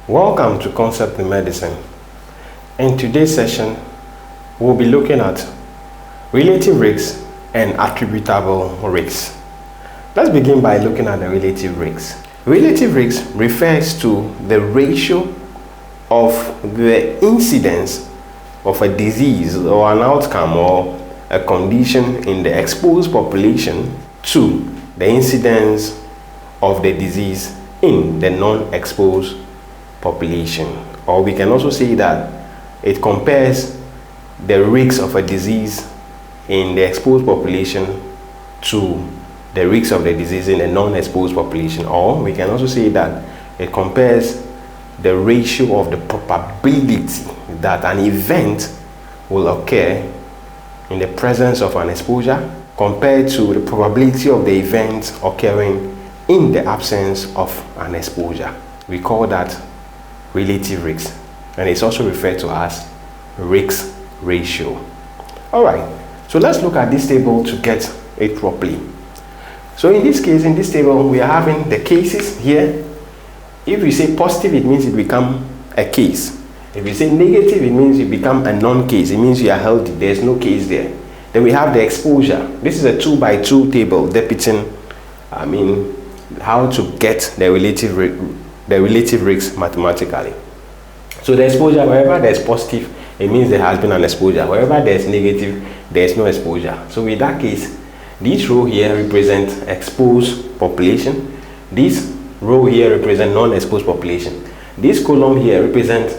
Welcome to Concept in Medicine. In today's session, we'll be looking at relative risks and attributable risks. Let's begin by looking at the relative risks. Relative risk refers to the ratio of the incidence of a disease or an outcome or a condition in the exposed population to the incidence of the disease in the non-exposed population. Or we can also say that it compares the risks of a disease in the exposed population to the risks of the disease in the non-exposed population. Or we can also say that it compares the ratio of the probability that an event will occur in the presence of an exposure compared to the probability of the event occurring in the absence of an exposure. We call that relative risk, and it's also referred to as risk ratio. Alright, so let's look at this table to get it properly. So in this case, in this table, we are having the cases here. If we say positive, it means it becomes a case. If we say negative, it means it becomes a non-case. It means you are healthy. There's no case there. Then we have the exposure. This is a 2x2 table depicting, how to get the relative risks mathematically. So the exposure, wherever there's positive, it means there has been an exposure. Wherever there's negative, there's no exposure. So in that case, this row here represents exposed population. This row here represents non-exposed population. This column here represents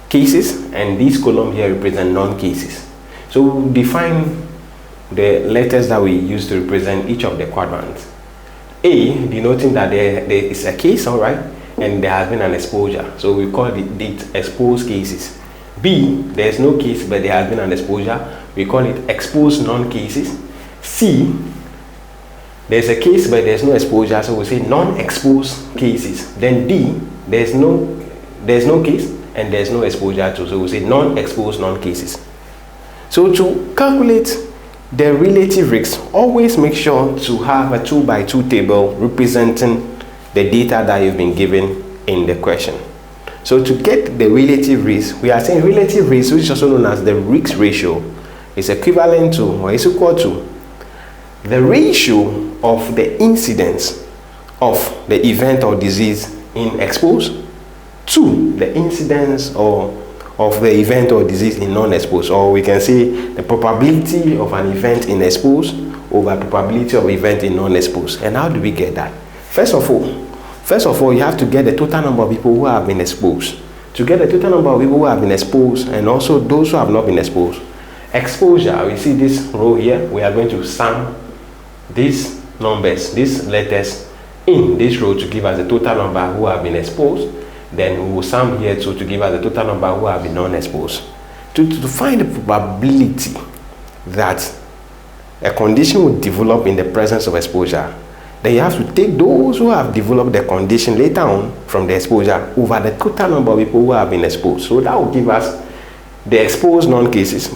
cases, and this column here represent non-cases. So we'll define the letters that we use to represent each of the quadrants. A, denoting that there is a case, all right, and there has been an exposure. So we call it exposed cases. B, there's no case, but there has been an exposure. We call it exposed non-cases. C, there's a case, but there's no exposure, so we say non-exposed cases. Then D, there's no case, and there's no exposure too, so we say non-exposed non-cases. So to calculate the relative risks, always make sure to have a 2x2 table representing the data that you've been given in the question. So to get the relative risk, we are saying relative risk, which is also known as the risk ratio, is equivalent to or is equal to the ratio of the incidence of the event or disease in exposed to the incidence of the event or disease in non-exposed. Or we can say the probability of an event in exposed over probability of event in non-exposed. And how do we get that? First of all, you have to get the total number of people who have been exposed. To get the total number of people who have been exposed and also those who have not been exposed. Exposure, we see this row here, we are going to sum these numbers, these letters in this row to give us the total number who have been exposed. Then we will sum here to give us the total number who have been non-exposed. To find the probability that a condition will develop in the presence of exposure, then you have to take those who have developed the condition later on from the exposure over the total number of people who have been exposed. So that will give us the exposed non-cases.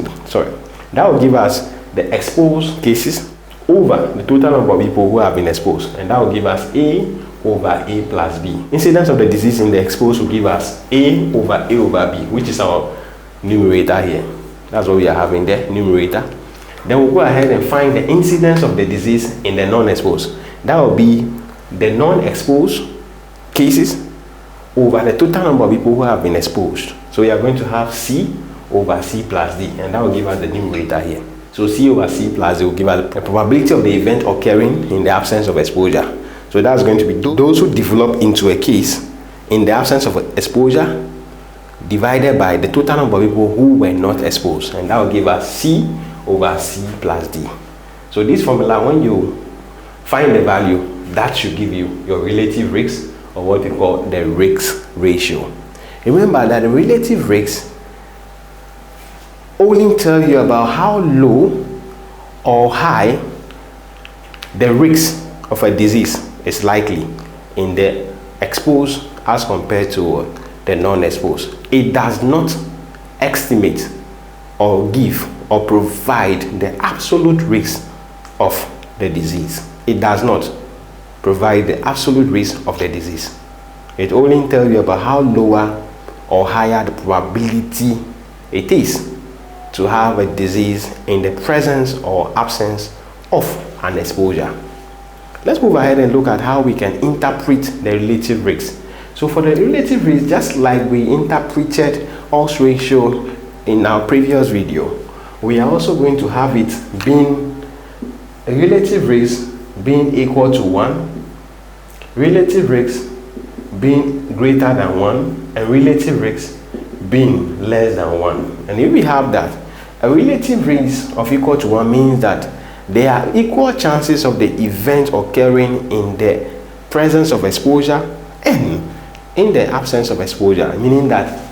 That will give us the exposed cases over the total number of people who have been exposed, and that will give us A over A plus B. Incidence of the disease in the exposed will give us A over B, which is our numerator here. That's what we are having there, numerator. Then we'll go ahead and find the incidence of the disease in the non-exposed. That will be the non-exposed cases over the total number of people who have been exposed. So we are going to have C over C plus D, and that will give us the numerator here. So C over C plus D will give us the probability of the event occurring in the absence of exposure. So that's going to be those who develop into a case in the absence of exposure divided by the total number of people who were not exposed, and that will give us C over C plus D. So this formula, when you find the value, that should give you your relative risk, or what we call the risk ratio. Remember that the relative risk only tell you about how low or high the risk of a disease is likely in the exposed as compared to the non-exposed. It does not estimate or give or provide the absolute risk of the disease. It does not provide the absolute risk of the disease. It only tells you about how lower or higher the probability it is to have a disease in the presence or absence of an exposure. Let's move ahead and look at how we can interpret the relative risk. So for the relative risk, just like we interpreted odds ratio in our previous video, we are also going to have it being a relative risk being equal to 1, relative risk being greater than 1, and relative risk being less than 1. And if we have that, a relative risk of equal to 1 means that there are equal chances of the event occurring in the presence of exposure and in the absence of exposure, meaning that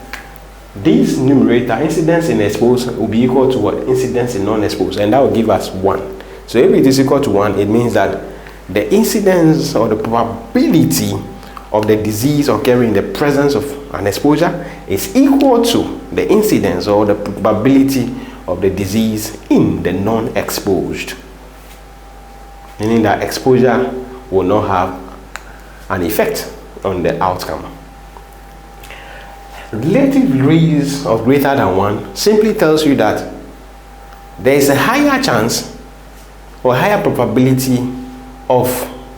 this numerator, incidence in exposed, will be equal to what? Incidence in non-exposed, and that will give us 1. So if it is equal to 1, it means that the incidence or the probability of the disease occurring in the presence of an exposure is equal to the incidence or the probability of the disease in the non-exposed, meaning that exposure will not have an effect on the outcome. Relative risk of greater than 1 simply tells you that there is a higher chance or higher probability of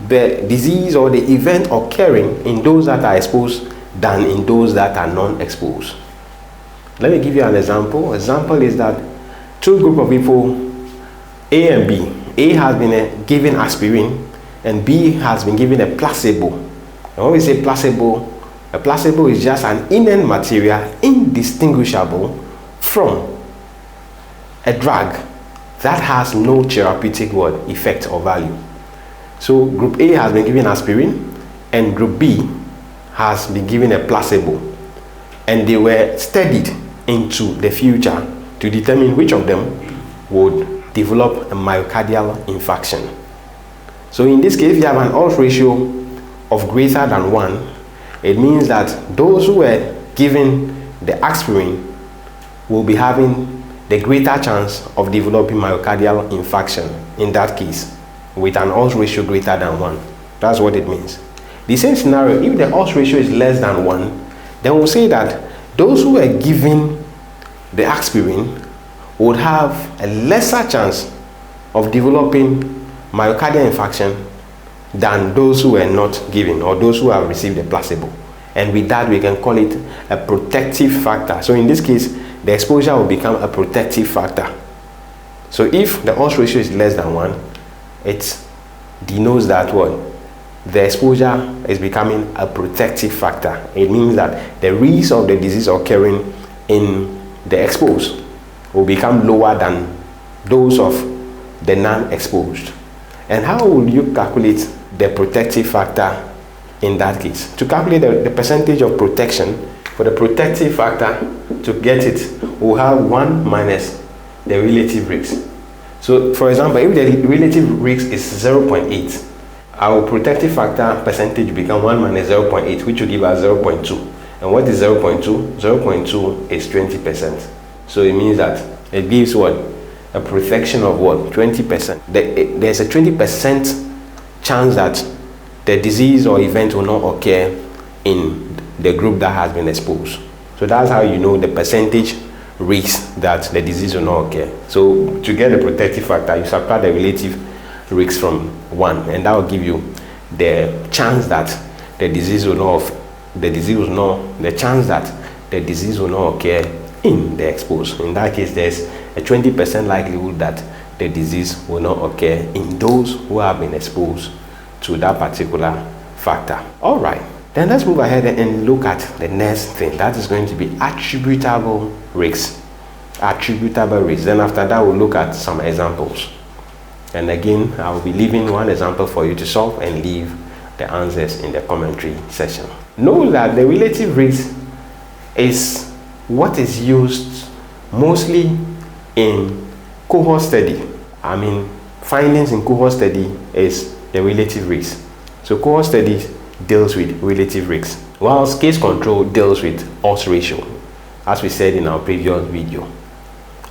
the disease or the event occurring in those that are exposed than in those that are non-exposed. Let me give you an example. Example is that two group of people, A and B. A has been given aspirin and B has been given a placebo. And when we say placebo, a placebo is just an inert material indistinguishable from a drug that has no therapeutic effect or value. So group A has been given aspirin and group B has been given a placebo, and they were studied into the future to determine which of them would develop a myocardial infarction. So in this case, if you have an odds ratio of greater than 1, it means that those who were given the aspirin will be having the greater chance of developing myocardial infarction in that case with an odds ratio greater than 1. That's what it means. The same scenario, if the odds ratio is less than 1, then we'll say that those who were given the aspirin would have a lesser chance of developing myocardial infarction than those who were not given or those who have received a placebo. And with that, we can call it a protective factor. So in this case, the exposure will become a protective factor. So if the odds ratio is less than 1, it denotes that the exposure is becoming a protective factor. It means that the risk of the disease occurring in the exposed will become lower than those of the non-exposed. And how will you calculate the protective factor in that case? To calculate the percentage of protection for the protective factor, to get it, we'll have 1 minus the relative risk. So for example, if the relative risk is 0.8, our protective factor percentage become 1 minus 0.8, which will give us 0.2. And what is 0.2? 0.2 is 20%. So it means that it gives a protection of 20%. There's a 20% chance that the disease or event will not occur in the group that has been exposed. So that's how you know the percentage risk that the disease will not occur. So to get the protective factor, you subtract the relative risk from 1, and that will give you the chance that the disease will not occur in the exposed. In that case, there's a 20% likelihood that the disease will not occur in those who have been exposed to that particular factor. All right, then let's move ahead and look at the next thing. That is going to be attributable risk. Attributable risk. Then after that, we'll look at some examples. And again, I will be leaving one example for you to solve and leave the answers in the commentary section. Know that the relative risk is what is used mostly in cohort study. Findings in cohort study is the relative risk. So cohort study deals with relative risk, whilst case control deals with odds ratio, as we said in our previous video.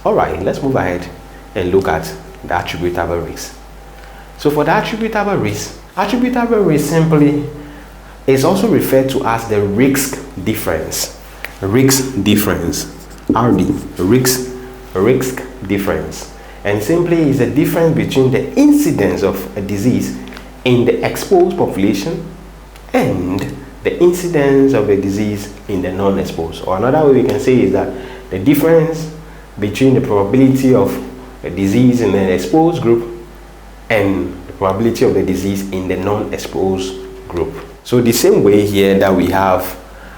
All right, let's move ahead and look at the attributable risk. So for the attributable risk simply is also referred to as the risk difference. Risk difference, RD, risk difference. And simply is the difference between the incidence of a disease in the exposed population and the incidence of a disease in the non-exposed. Or another way we can say is that the difference between the probability of a disease in the exposed group and the probability of the disease in the non-exposed group. So the same way here that we have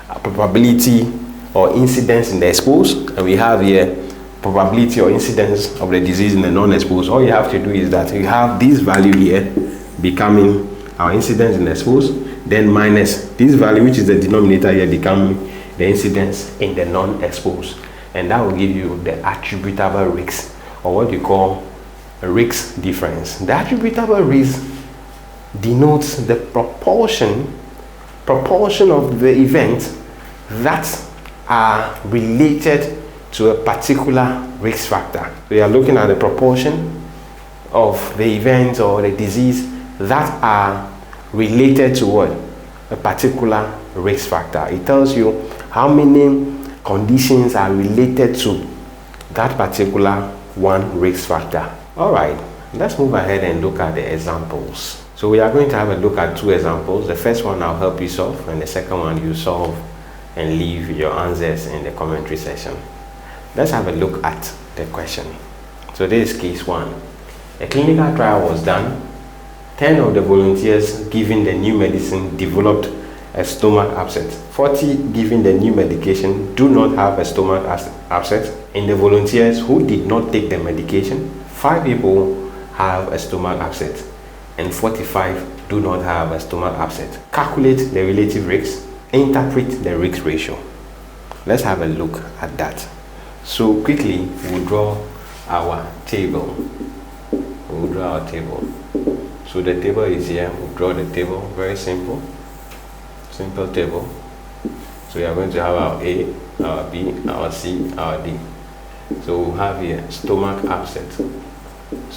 a probability or incidence in the exposed, and we have here probability or incidence of the disease in the non-exposed. All you have to do is that you have this value here becoming our incidence in the exposed, then minus this value, which is the denominator here, becoming the incidence in the non-exposed, and that will give you the attributable risk, or what you call a risk difference. The attributable risk denotes the proportion of the events that are related to a particular risk factor. We are looking at the proportion of the events or the disease that are related to what? A particular risk factor. It tells you how many conditions are related to that particular one risk factor. All right, let's move ahead and look at the examples. So we are going to have a look at two examples. The first one I'll help you solve, and the second one you solve and leave your answers in the commentary section. Let's have a look at the question. So this is case 1. A clinical trial was done. 10 of the volunteers given the new medicine developed a stomach upset. 40 given the new medication do not have a stomach upset. In the volunteers who did not take the medication, 5 people have a stomach upset and 45 do not have a stomach upset. Calculate the relative risks. Interpret the risk ratio. Let's have a look at that. So quickly we'll draw our table. So the table is here. We'll draw the table. Very simple table. So we are going to have our A, our B, our C, our D. So we'll have here stomach upset.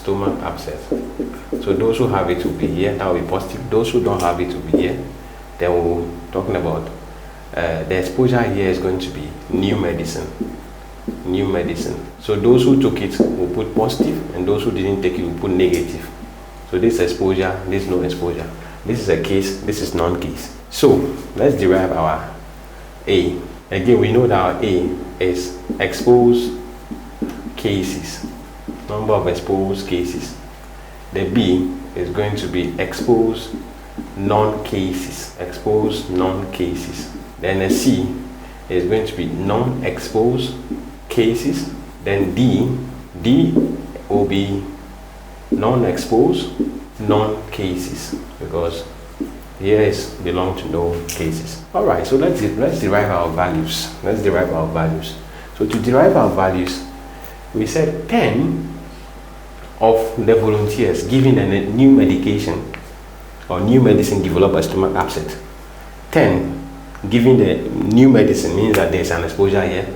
So those who have it will be here. That will be positive. Those who don't have it will be here. Then we're talking about the exposure here is going to be new medicine. So those who took it will put positive, and those who didn't take it will put negative. So this exposure, this no exposure. This is a case, this is non-case. So let's derive our A. Again, we know that our A is exposed cases, number of exposed cases. The B is going to be exposed non-cases. Then the C is going to be non-exposed cases. Then D will be non-exposed non-cases, because here is belong to no cases. All right, so let's derive our values. So to derive our values, we said 10 of the volunteers given a new medication or new medicine develop a stomach upset. 10 given the new medicine means that there's an exposure here.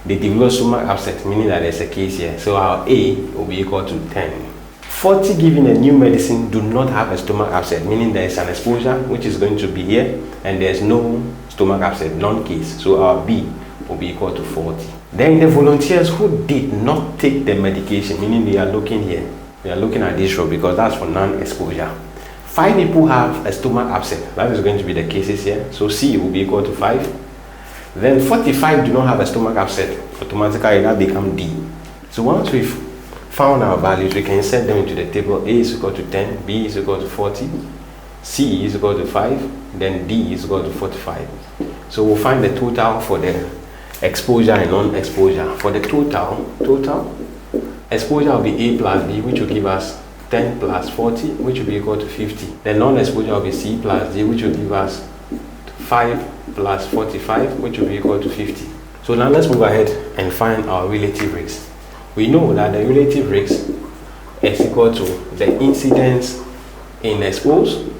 They develop stomach upset, meaning that there's a case here. So our A will be equal to 10. 40 given a new medicine do not have a stomach upset, meaning there is an exposure which is going to be here, and there's no stomach upset, non-case. So our B will be equal to 40. Then the volunteers who did not take the medication, meaning they are looking here. We are looking at this row because that's for non-exposure. 5 people have a stomach upset. That is going to be the cases here. So C will be equal to 5. Then 45 do not have a stomach upset. Automatically that becomes D. So once we've found our values, we can insert them into the table. A is equal to 10, B is equal to 40, C is equal to 5, then D is equal to 45. So we'll find the total for the exposure and non-exposure. For the total exposure will be A plus B, which will give us 10 plus 40, which will be equal to 50. The non-exposure will be C plus D, which will give us 5 plus 45, which will be equal to 50. So now let's move ahead and find our relative risk. We know that the relative risk is equal to the incidence in exposed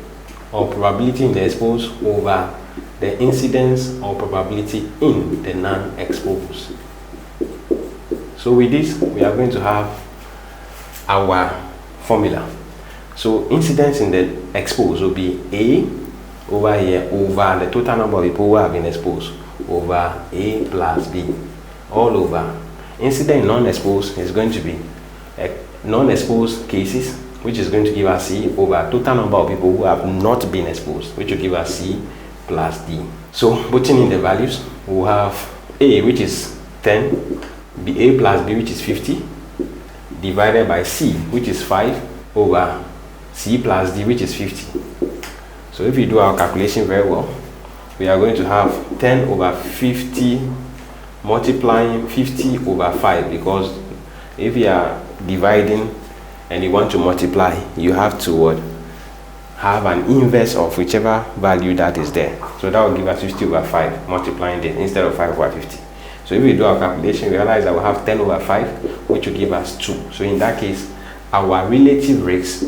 or probability in the exposed over the incidence or probability in the non-exposed. So with this, we are going to have our formula. So incidence in the exposed will be A over here over the total number of people who have been exposed over A plus B all over. Incident non-exposed is going to be non-exposed cases, which is going to give us C over total number of people who have not been exposed, which will give us C plus D. So putting in the values, we'll have A, which is 10, A plus B, which is 50, divided by C, which is 5, over C plus D, which is 50. So if we do our calculation very well, we are going to have 10 over 50 multiplying 50 over 5, because if you are dividing and you want to multiply, you have to have an inverse of whichever value that is there. So that will give us 50 over 5 multiplying this instead of 5 over 50. So if we do our calculation, we realize that we have 10 over 5, which will give us 2. So in that case, our relative risk,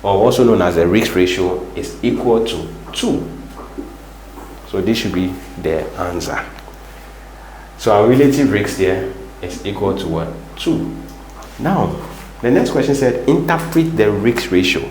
or also known as the risk ratio, is equal to 2. So this should be the answer. So our relative risk there is equal to what? 2. Now, the next question said, interpret the risk ratio.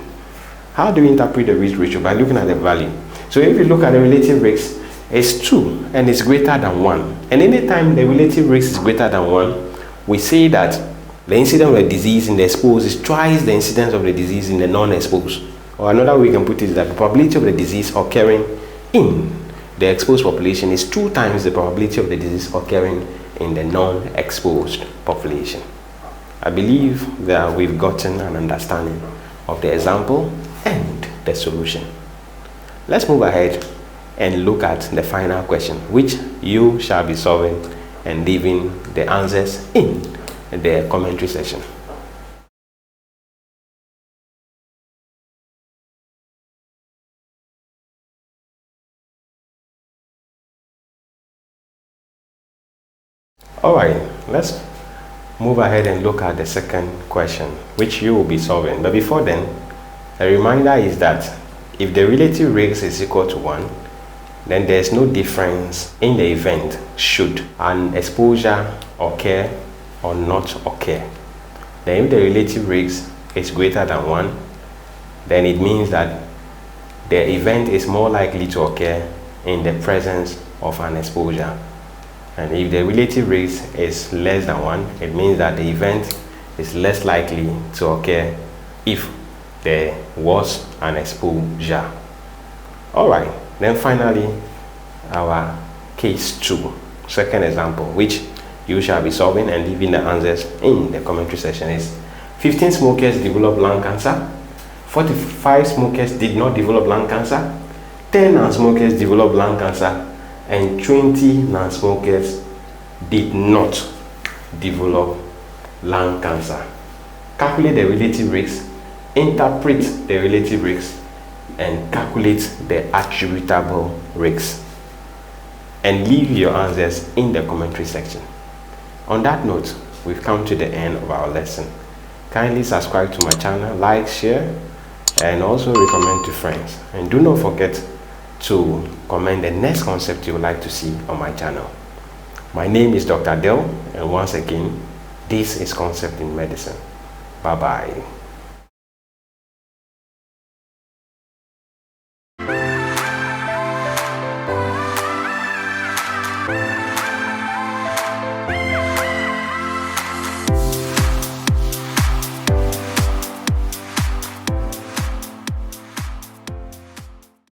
How do we interpret the risk ratio? By looking at the value. So if you look at the relative risk, it's 2 and it's greater than 1. And anytime the relative risk is greater than 1, we say that the incidence of the disease in the exposed is twice the incidence of the disease in the non-exposed. Or another way we can put it is that the probability of the disease occurring in the exposed population is 2 times the probability of the disease occurring in the non-exposed population. I believe that we've gotten an understanding of the example and the solution. Let's move ahead and look at the final question, which you shall be solving and leaving the answers in the commentary section. Alright, let's move ahead and look at the second question, which you will be solving. But before then, a reminder is that if the relative risk is equal to 1, then there is no difference in the event should an exposure occur or not occur. Then if the relative risk is greater than 1, then it means that the event is more likely to occur in the presence of an exposure. And if the relative risk is less than 1, it means that the event is less likely to occur if there was an exposure. Alright, then finally our case 2, second example, which you shall be solving and leaving the answers in the commentary section, is 15 smokers developed lung cancer, 45 smokers did not develop lung cancer, 10 non-smokers developed lung cancer, and 20 non-smokers did not develop lung cancer. Calculate the relative risk, interpret the relative risk, and calculate the attributable risk, and leave your answers in the commentary section. On that note, we've come to the end of our lesson. Kindly subscribe to my channel, like, share, and also recommend to friends. And do not forget to comment the next concept you would like to see on my channel. My name is Dr. Del, and once again, this is Concept in Medicine. Bye-bye.